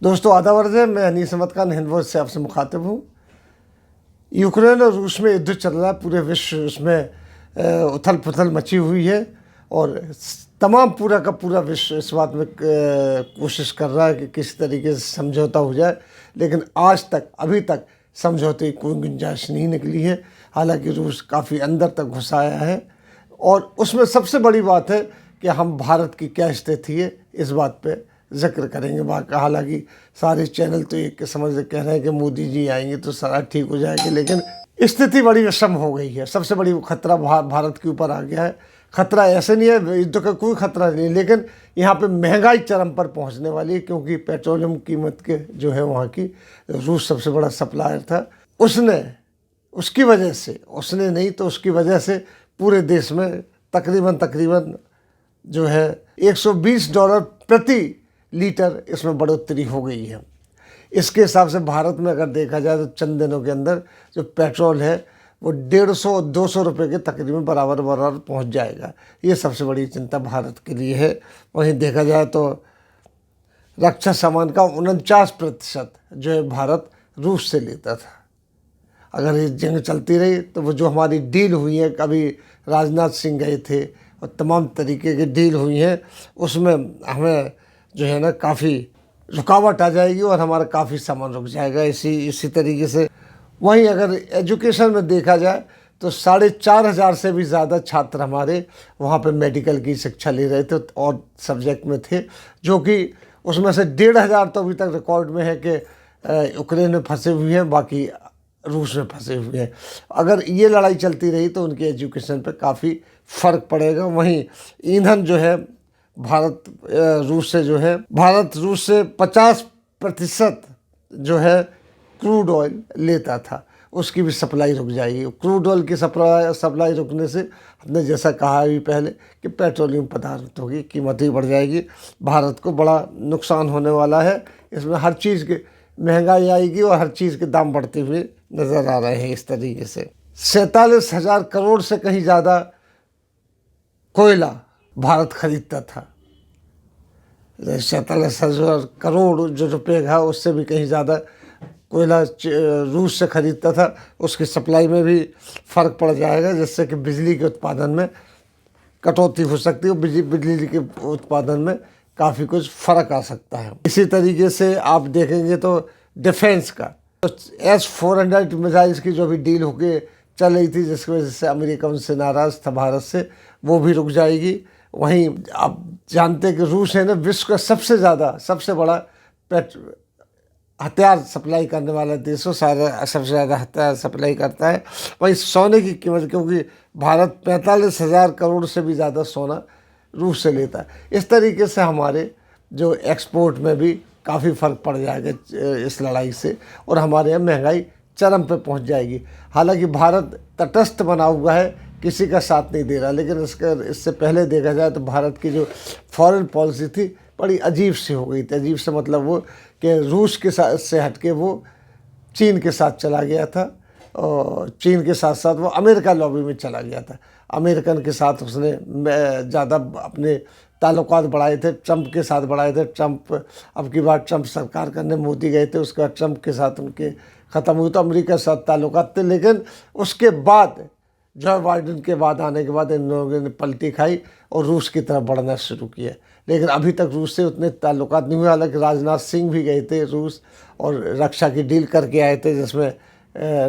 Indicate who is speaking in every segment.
Speaker 1: दोस्तों आदाब अर्ज़ है। मैं अनीस अहमद खान हिंद वॉइस से आपसे मुखातिब हूँ। यूक्रेन और रूस में युद्ध चल रहा है, पूरे विश्व उसमें उथल पुथल मची हुई है और तमाम पूरा का पूरा विश्व इस बात में कोशिश कर रहा है कि किसी तरीके से समझौता हो जाए, लेकिन आज तक अभी तक समझौते की कोई गुंजाइश नहीं निकली है। हालांकि रूस काफ़ी अंदर तक घुस आया है और उसमें सबसे बड़ी बात है कि हम भारत की क्या स्थिति है इस बात पे जिक्र करेंगे। हालांकि सारे चैनल तो एक समझ कह रहे हैं कि मोदी जी आएंगे तो सारा ठीक हो जाएगा, लेकिन स्थिति बड़ी विषम हो गई है। सबसे बड़ी खतरा भारत के ऊपर आ गया है। खतरा ऐसे नहीं है, युद्ध का कोई खतरा नहीं, लेकिन यहाँ पे महंगाई चरम पर पहुँचने वाली है, क्योंकि पेट्रोलियम कीमत के जो है वहाँ की, रूस सबसे बड़ा सप्लायर था, उसकी वजह से उसकी वजह से पूरे देश में तकरीबन जो है $120 प्रति लीटर इसमें बढ़ोतरी हो गई है। इसके हिसाब से भारत में अगर देखा जाए तो चंद दिनों के अंदर जो पेट्रोल है वो 150-200 रुपये के तकरीबन बराबर पहुंच जाएगा। ये सबसे बड़ी चिंता भारत के लिए है। वहीं देखा जाए तो रक्षा सामान का 49% जो है भारत रूस से लेता था। अगर ये जंग चलती रही तो वो जो हमारी डील हुई है, कभी राजनाथ सिंह गए थे और तमाम तरीके की डील हुई हैं, उसमें हमें जो है ना काफ़ी रुकावट आ जाएगी और हमारा काफ़ी सामान रुक जाएगा। इसी तरीके से वहीं अगर एजुकेशन में देखा जाए तो 4,500 से भी ज़्यादा छात्र हमारे वहाँ पे मेडिकल की शिक्षा ले रहे थे और सब्जेक्ट में थे, जो कि उसमें से 1,500 तो अभी तक रिकॉर्ड में है कि यूक्रेन में फंसे हुए हैं, बाकी रूस में फंसे हुए हैं। अगर ये लड़ाई चलती रही तो उनके एजुकेशन पे काफ़ी फ़र्क पड़ेगा। वहीं ईंधन जो है भारत रूस से 50% जो है क्रूड ऑयल लेता था, उसकी भी सप्लाई रुक जाएगी। क्रूड ऑयल की सप्लाई रुकने से हमने जैसा कहा अभी पहले कि पेट्रोलियम पदार्थों की कीमत ही बढ़ जाएगी। भारत को बड़ा नुकसान होने वाला है। इसमें हर चीज़ की महंगाई आएगी और हर चीज़ के दाम बढ़ते हुए नज़र आ रहे हैं। इस तरीके से 47,000 करोड़ से कहीं ज़्यादा कोयला भारत खरीदता था। 47,000 करोड़ जो रुपये का, उससे भी कहीं ज़्यादा कोयला रूस से खरीदता था। उसकी सप्लाई में भी फ़र्क पड़ जाएगा, जिससे कि बिजली के उत्पादन में कटौती हो सकती है और बिजली के उत्पादन में काफ़ी कुछ फ़र्क आ सकता है। इसी तरीके से आप देखेंगे तो डिफेंस का तो S-400 मिसाइल्स की जो भी डील होके चल रही थी, जिसकी वजह से अमेरिका उनसे नाराज़ था भारत से, वो भी रुक जाएगी। वहीं आप जानते हैं कि रूस है ना विश्व का सबसे बड़ा हथियार सप्लाई करने वाला देश हो, सबसे ज़्यादा हथियार सप्लाई करता है। वहीं सोने की कीमत, क्योंकि भारत 45,000 करोड़ से भी ज़्यादा सोना रूस से लेता है। इस तरीके से हमारे जो एक्सपोर्ट में भी काफ़ी फ़र्क पड़ जाएगा इस लड़ाई से, और हमारे यहाँ महंगाई चरम पे पहुंच जाएगी। हालांकि भारत तटस्थ बना हुआ है, किसी का साथ नहीं दे रहा, लेकिन इससे पहले देखा जाए तो भारत की जो फॉरेन पॉलिसी थी बड़ी अजीब सी हो गई थी। अजीब से मतलब वो कि रूस के साथ से हटके वो चीन के साथ चला गया था और चीन के साथ साथ वो अमेरिका लॉबी में चला गया था। अमेरिकन के साथ उसने ज़्यादा अपने ताल्लुकात बढ़ाए थे, ट्रंप के साथ बढ़ाए थे। अब की बार ट्रंप सरकार करने मोदी गए थे, उसके बाद ट्रंप के साथ उनके ख़त्म हुए तो अमेरिका के साथ ताल्लुकात थे। लेकिन उसके बाद जो बाइडेन के बाद आने के बाद इन लोगों ने पलटी खाई और रूस की तरफ बढ़ना शुरू किया। लेकिन अभी तक रूस से उतने ताल्लुकात नहीं हुए। हालांकि राजनाथ सिंह भी गए थे रूस और रक्षा की डील करके आए थे, जिसमें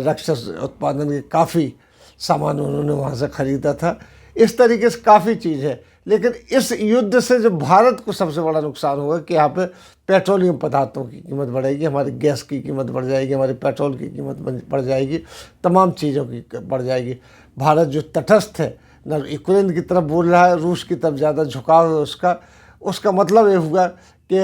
Speaker 1: रक्षा उत्पादन के काफ़ी सामान उन्होंने वहाँ से ख़रीदा था। इस तरीके से काफ़ी चीज़ है। लेकिन इस युद्ध से जो भारत को सबसे बड़ा नुकसान होगा कि यहाँ पे पेट्रोलियम पदार्थों की कीमत बढ़ेगी, हमारी गैस की कीमत बढ़ जाएगी, हमारी पेट्रोल की कीमत बढ़ जाएगी, तमाम चीज़ों की बढ़ जाएगी। भारत जो तटस्थ है, न यूक्रेन की तरफ बोल रहा है, रूस की तरफ ज़्यादा झुकाव है उसका मतलब ये हुआ कि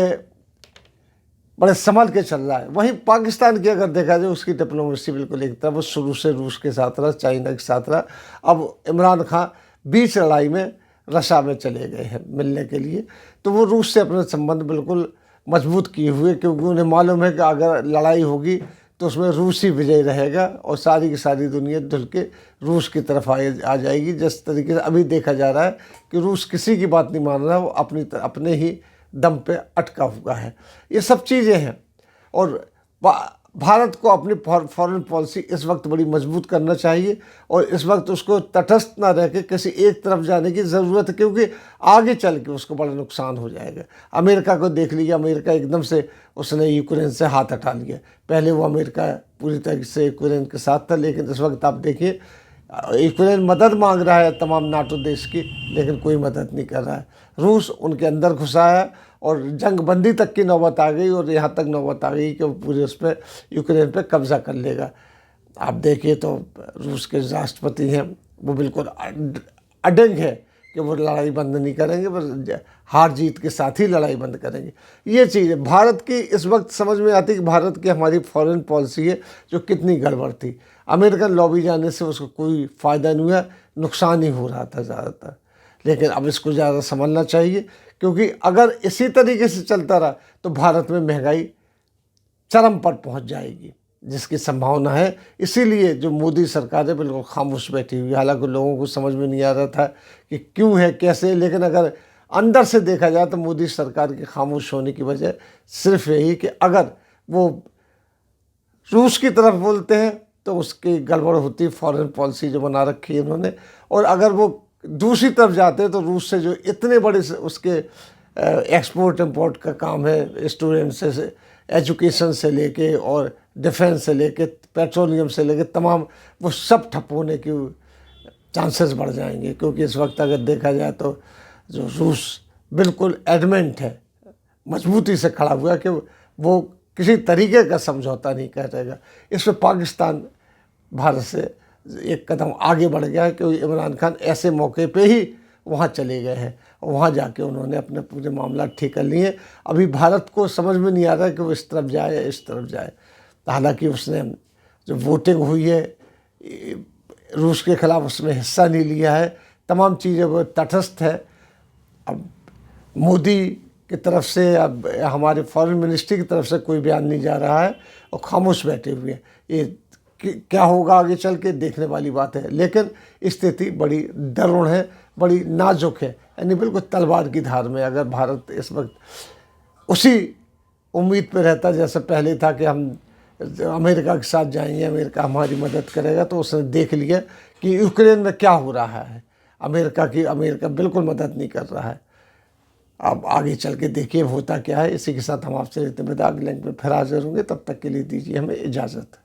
Speaker 1: बड़े संभल के चल रहा है। वहीं पाकिस्तान की अगर देखा जाए, उसकी डिप्लोमेसी बिल्कुल एक तरफ, वो शुरू से रूस के साथ रहा, चाइना के साथ रहा। अब इमरान खान बीच लड़ाई में रशा में चले गए हैं मिलने के लिए, तो वो रूस से अपने संबंध बिल्कुल मजबूत किए हुए, क्योंकि उन्हें मालूम है कि अगर लड़ाई होगी तो उसमें रूस ही विजयी रहेगा और सारी की सारी दुनिया धुल के रूस की तरफ आ जाएगी। जिस तरीके से अभी देखा जा रहा है कि रूस किसी की बात नहीं मान रहा, वो अपने ही दम पे अटका हुआ है। ये सब चीज़ें हैं और भारत को अपनी फॉरेन पॉलिसी इस वक्त बड़ी मजबूत करना चाहिए और इस वक्त उसको तटस्थ ना रह के किसी एक तरफ जाने की ज़रूरत है, क्योंकि आगे चल के उसको बड़ा नुकसान हो जाएगा। अमेरिका को देख लीजिए, अमेरिका एकदम से उसने यूक्रेन से हाथ हटा लिया। पहले वो अमेरिका पूरी तरीके से यूक्रेन के साथ था, लेकिन इस वक्त आप देखिए यूक्रेन मदद मांग रहा है तमाम नाटो देश की, लेकिन कोई मदद नहीं कर रहा है। रूस उनके अंदर घुसा है और जंग बंदी तक की नौबत आ गई और यहाँ तक नौबत आ गई कि वो पूरे उस पर यूक्रेन पे कब्जा कर लेगा। आप देखिए तो रूस के राष्ट्रपति हैं, वो बिल्कुल अडंग है कि वो लड़ाई बंद नहीं करेंगे, बस हार जीत के साथ ही लड़ाई बंद करेंगे। ये चीज़ भारत की इस वक्त समझ में आती है कि भारत की हमारी फॉरेन पॉलिसी है जो कितनी गड़बड़ थी। अमेरिकन लॉबी जाने से उसको कोई फ़ायदा नहीं हुआ, नुकसान ही हो रहा था ज़्यादातर। लेकिन अब इसको ज़्यादा समझना चाहिए, क्योंकि अगर इसी तरीके से चलता रहा तो भारत में महंगाई चरम पर पहुंच जाएगी, जिसकी संभावना है। इसीलिए जो मोदी सरकार है बिल्कुल खामोश बैठी हुई है। हालांकि लोगों को समझ में नहीं आ रहा था कि क्यों है कैसे, लेकिन अगर अंदर से देखा जाए तो मोदी सरकार के खामोश होने की वजह सिर्फ यही कि अगर वो रूस की तरफ बोलते हैं तो उसकी गड़बड़ होती है, फॉरेन पॉलिसी जो बना रखी है उन्होंने, और अगर वो दूसरी तरफ जाते हैं तो रूस से जो इतने बड़े उसके एक्सपोर्ट इंपोर्ट का काम है, स्टूडेंट से एजुकेशन से लेके और डिफेंस से लेके पेट्रोलियम से लेके तमाम, वो सब ठप होने की चांसेस बढ़ जाएंगे। क्योंकि इस वक्त अगर देखा जाए तो जो रूस बिल्कुल एडमेंट है, मजबूती से खड़ा हुआ कि वो किसी तरीके का समझौता नहीं करेगा। इसमें पाकिस्तान भारत से एक कदम आगे बढ़ गया है, क्योंकि इमरान खान ऐसे मौके पे ही वहाँ चले गए हैं और वहाँ जाके उन्होंने अपने पूरे मामला ठीक कर लिए। अभी भारत को समझ में नहीं आ रहा कि वो इस तरफ जाए या इस तरफ जाए। हालांकि उसने जो वोटिंग हुई है रूस के खिलाफ, उसमें हिस्सा नहीं लिया है। तमाम चीज़ें वो तटस्थ है। अब मोदी की तरफ से, अब हमारे फॉरेन मिनिस्ट्री की तरफ से कोई बयान नहीं जा रहा है और खामोश बैठे हुए हैं। ये क्या होगा आगे चल के देखने वाली बात है, लेकिन स्थिति बड़ी दरुण है, बड़ी नाजुक है, यानी बिल्कुल तलवार की धार में। अगर भारत इस वक्त उसी उम्मीद पे रहता जैसे पहले था कि हम अमेरिका के साथ जाएंगे, अमेरिका हमारी मदद करेगा, तो उसने देख लिया कि यूक्रेन में क्या हो रहा है। अमेरिका बिल्कुल मदद नहीं कर रहा है। अब आगे चल के देखिए होता क्या है। इसी के साथ हम आपसे विदा, अगले लिंक में फिर हाजिर होंगे। तब तक के लिए दीजिए हमें इजाज़त।